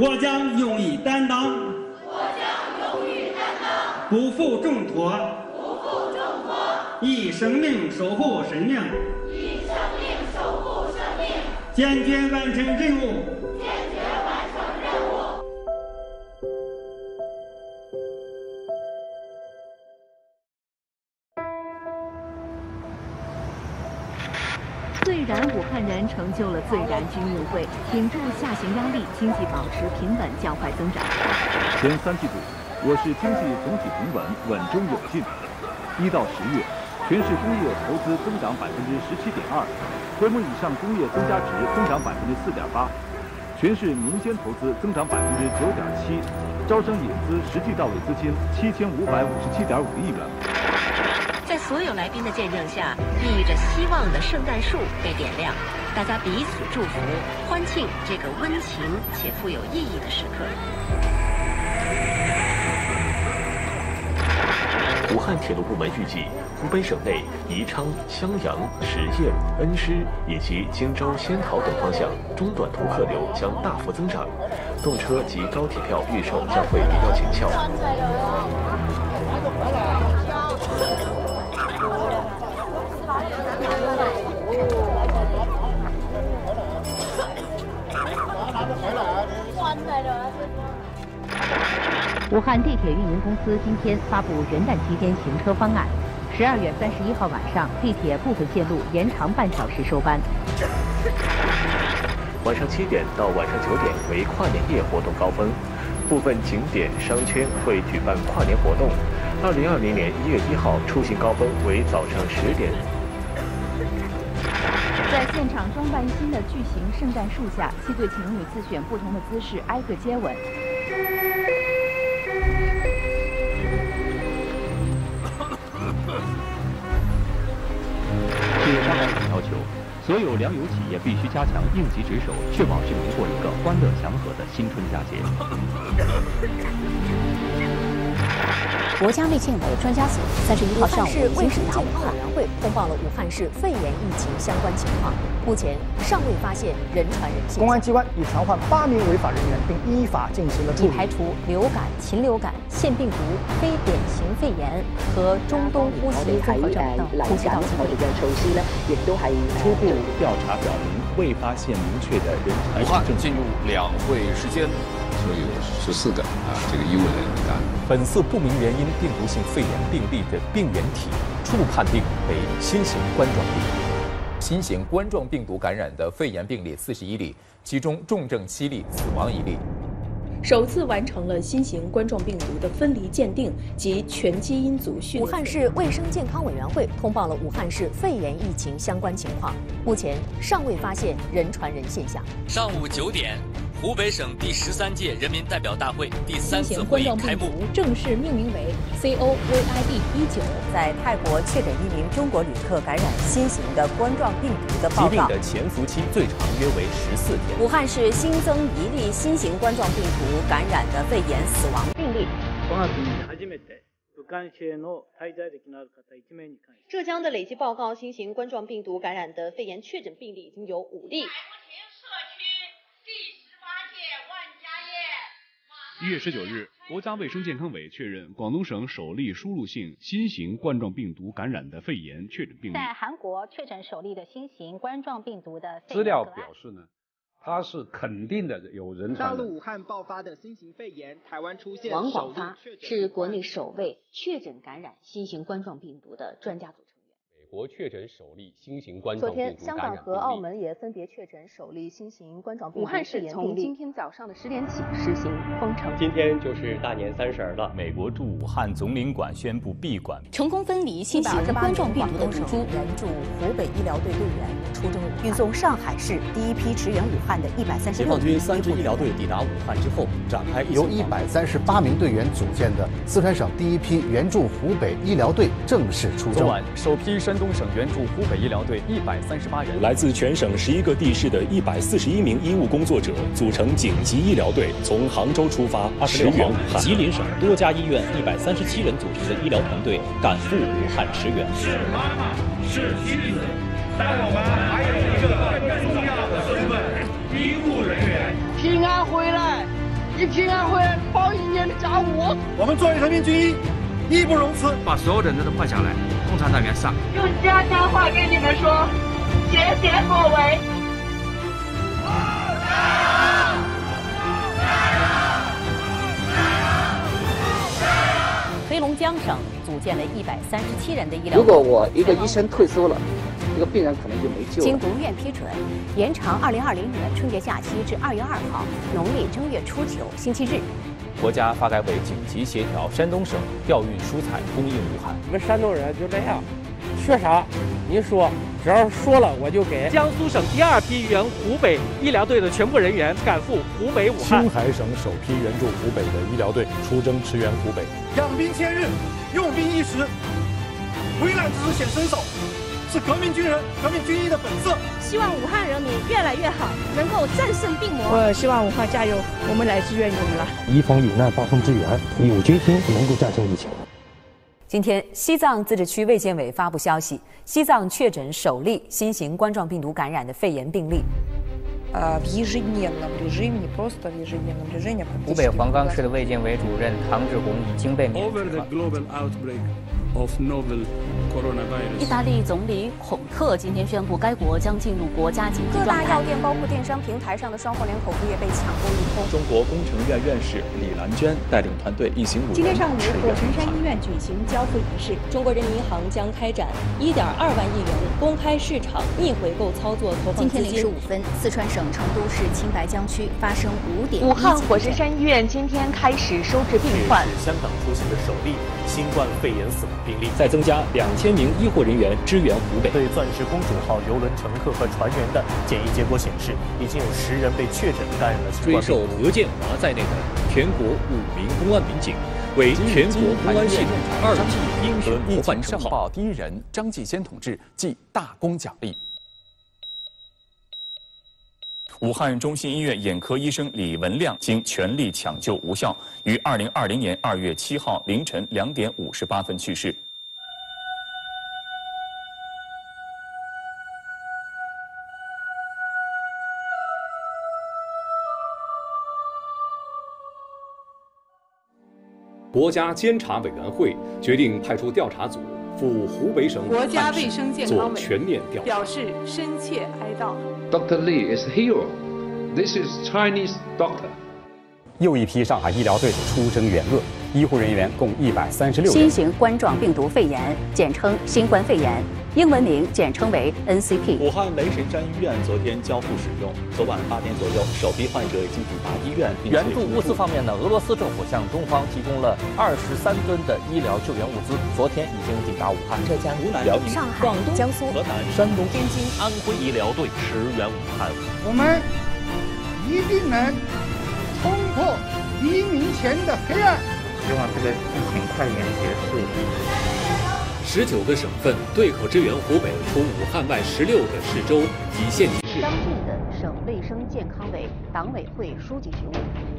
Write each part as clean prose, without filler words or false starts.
我将勇于担当，不负重托，以生命守护生命，坚决完成任务。最燃武汉人成就了最燃军运会，顶住下行压力，经济保持平稳较快增长。前3季度，我市经济总体平稳，稳中有进。1到10月，全市工业投资增长17.2%，规模以上工业增加值增长4.8%，全市民间投资增长9.7%，招商引资实际到位资金7557.5亿元。在所有来宾的见证下，孕育着希望的圣诞树被点亮，大家彼此祝福，欢庆这个温情且富有意义的时刻。武汉铁路部门预计，湖北省内宜昌、襄阳、十堰、恩施以及荆州、仙桃等方向中短途客流将大幅增长，动车及高铁票预售将会比较紧俏。武汉地铁运营公司今天发布元旦期间行车方案，12月31号晚上，地铁部分线路延长半小时收班。晚上7点到晚上9点为跨年夜活动高峰，部分景点商圈会举办跨年活动。2020年1月1号出行高峰为早上10点。在现场装扮新的巨型圣诞树下，7对情侣自选不同的姿势挨个接吻。据发改委要求，所有粮油企业必须加强应急值守，确保市民过一个欢乐祥和的新春佳节。国家卫健委专家组31号上午武汉市卫生健康委员会通报了武汉市肺炎疫情相关情况，目前尚未发现人传人现象。公安机关已传唤8名违法人员，并依法进行了处理。已排除流感、禽流感、腺病毒、非典型肺炎和中东呼吸综合症等呼吸道疾病。措施呢，亦都係初步调查表明，未发现明确的人传武汉进入两会时间，说有14个这个医务人员感染。本次不明原因病毒性肺炎病例的病原体初步判定为新型冠状病毒。新型冠状病毒感染的肺炎病例41例，其中重症7例，死亡1例。首次完成了新型冠状病毒的分离鉴定及全基因组序列。武汉市卫生健康委员会通报了武汉市肺炎疫情相关情况，目前尚未发现人传人现象。上午9点，湖北省第13届人民代表大会第3次会议开幕，正式命名为 COVID-19。在泰国确诊1名中国旅客感染新型的冠状病毒的报告。疾病的潜伏期最长约为14天。武汉市新增1例新型冠状病毒感染的肺炎死亡病例。浙江的累计报告新型冠状病毒感染的肺炎确诊病例已经有5例。1月19日，国家卫生健康委确认广东省首例输入性新型冠状病毒感染的肺炎确诊病例。在韩国确诊首例的新型冠状病毒的资料表示呢，它是肯定的有人传的。大陆武汉爆发的新型肺炎，台湾出现王广发是国内首位确诊感染新型冠状病毒的专家组成员。美国确诊首例新型冠状病毒感染病例。昨天，香港和澳门也分别确诊首例新型冠状病毒肺炎病例。武汉市从今天早上的10点起实行封城。今天就是大年30了。美国驻武汉总领馆宣布闭馆。成功分离新型冠状病毒的毒株，援助湖北医疗队队员出征武汉，运送上海市第一批驰援武汉的136。解放军3支医疗队抵达武汉之后，展开由138名队员组建的四川省第一批援助湖北医疗队正式出征。昨晚，首批山东省援助湖北医疗队138人，来自全省11个地市的141名医务工作者组成紧急医疗队，从杭州出发，驰援武汉。吉林省多家医院137人组成的医疗团队赶赴武汉驰援。是妈妈，是妻子，但我们还有一个更重要的身份——医护人员。平安回来，你平安回来报1年的家务。我们作为人民军医，义不容辞，把所有的人都换下来，共产党员上。用家乡话跟你们说，谢谢各位。黑龙江省组建了137人的医疗。如果我一个医生退休了，这个病人可能就没救了。经国务院批准，延长2020年春节假期至2月2号，农历正月初9星期日。国家发改委紧急协调山东省调运蔬菜供应武汉。我们山东人就这样，缺啥你说，只要说了我就给。江苏省第2批援湖北医疗队的全部人员赶赴湖北武汉。青海省首批援助湖北的医疗队出征驰援湖北。养兵千日，用兵一时，危难之时显身手，是革命军人、革命军医的本色。希望武汉人民越来越好，能够战胜病魔。我希望武汉加油，我们来支援你们了。一方有难，八方支援，有决心能够战胜疫情。今天，西藏自治区卫健委发布消息，西藏确诊首例新型冠状病毒感染的肺炎病例。湖北黄冈市的卫健委主任唐志红已经被免职了。意大利总理孔特今天宣布，该国将进入国家紧急状态。各大药店，包括电商平台上的双货连口服液被抢购一空。中国工程院院士李兰娟带领团队一行5人。今天上午，火神山医院举行交付仪式。中国人民银行将开展1.2万亿元公开市场逆回购操作投放资金。今天0时5分，四川省成都市青白江区发生5.1。武汉火神山医院今天开始收治病患。是香港出现的首例新冠肺炎死亡病例。再增加2000名医护人员支援湖北。对钻石公主号邮轮乘客和船员的检疫结果显示，已经有10人被确诊感染了新冠病毒。追授何建华在内的全国5名公安民警为全国公安系统2级英雄模范称号。第1人张继先同志记大功奖励。武汉中心医院眼科医生李文亮经全力抢救无效，于2020年2月7号凌晨2点58分去世。国家监察委员会决定派出调查组赴湖北省国家卫生健康委全面调查，表示深切哀悼。Dr. Li is a hero. This is Chinese doctor. 又一批上海医疗队出征援鄂，医护人员共136人。新型冠状病毒肺炎，简称新冠肺炎，英文名简称为 NCP。武汉雷神山医院昨天交付使用，昨晚8点左右，首批患者已经抵达医院。援助物资方面呢，俄罗斯政府向中方提供了23吨的医疗救援物资，昨天已经抵达武汉。浙江、湖南、辽宁、上海、广东、江苏、河南、山东、天津、安徽医疗队驰援武汉。我们一定能冲破黎明前的黑暗。希望这个疫情快点结束。19个省份对口支援湖北，除武汉外16个市州及县级市。张晋的省卫生健康委党委会书记职务，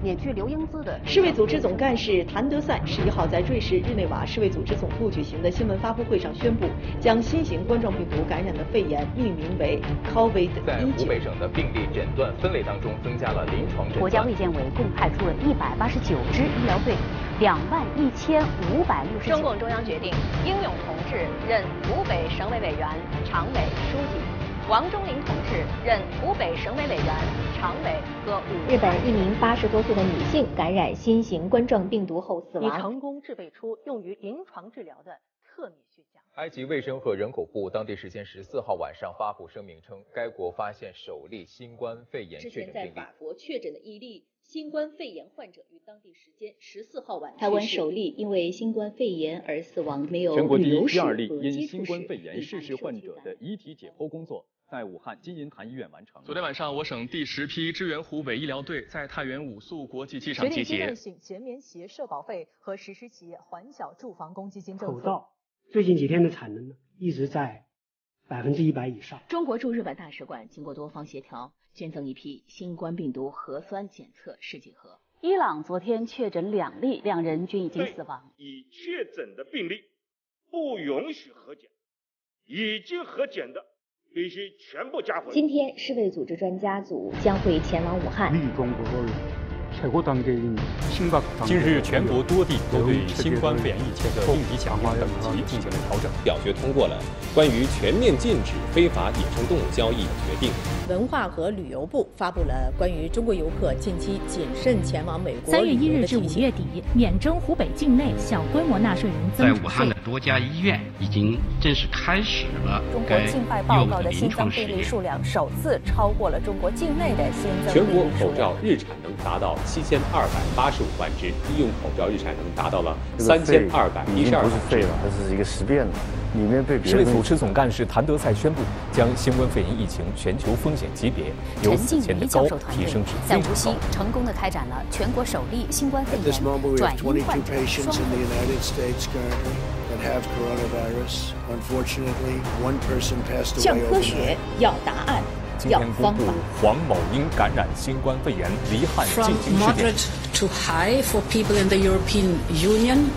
免去刘英姿的。世卫组织总干事谭德赛11号在瑞士日内瓦世卫组织总部举行的新闻发布会上宣布，将新型冠状病毒感染的肺炎命名为 COVID-19。在湖北省的病例诊断分类当中，增加了临床诊断。国家卫健委共派出了189支医疗队，21569。中共中央决定，英勇同志任湖北省委委员、常委书记。王忠林同志任湖北省委委员、常委和日本一名80多岁的女性感染新型冠状病毒后死亡，已成功制备出用于临床治疗的特米血浆。埃及卫生和人口部当地时间14号晚上发布声明称，该国发现首例新冠肺炎确诊病例。之前在法国确诊的一例新冠肺炎患者于当地时间14号晚去世。台湾首例因为新冠肺炎而死亡，没有全国第旅游史1、第2例和因接触史新冠肺炎逝世患者的遗体解剖工作在武汉金银潭医院完成。昨天晚上，我省第10批支援湖北医疗队在太原五速国际机场集结。全棉鞋社保费和实施企业缓缴住房公积金政策。口罩最近几天的产能呢，一直在100%以上。中国驻日本大使馆经过多方协调，捐赠一批新冠病毒核酸检测试剂盒。伊朗昨天确诊2例，2人均已经死亡。已确诊的病例不允许核检，已经核检的必须全部加回。今天，世卫组织专家组将会前往武汉。立中国人近日，全国多地都对新冠肺炎疫情的应急响应等级进行了调整。表决通过了关于全面禁止非法野生动物交易的决定。文化和旅游部发布了关于中国游客近期谨慎前往美国3月1日至5月底，免征湖北境内小规模纳税人增值税。在武汉的多家医院已经正式开始了中国境外报告的新增病例数量首次超过了中国境内的新增病例数量。全国口罩日产能达到7285万只，医用口罩日产能达到了3212万只。不是废了，它是一个实变的。里面被世卫组织总干事谭德赛宣布，将新冠肺炎疫情全球风险级别由此前的高提升至非常高。在无锡成功地开展了全国首例新冠肺炎转阴患者双核。向科学要答案，要方法。黄某因感染新冠肺炎离汉进京事件。From moderate to high for people in the European Union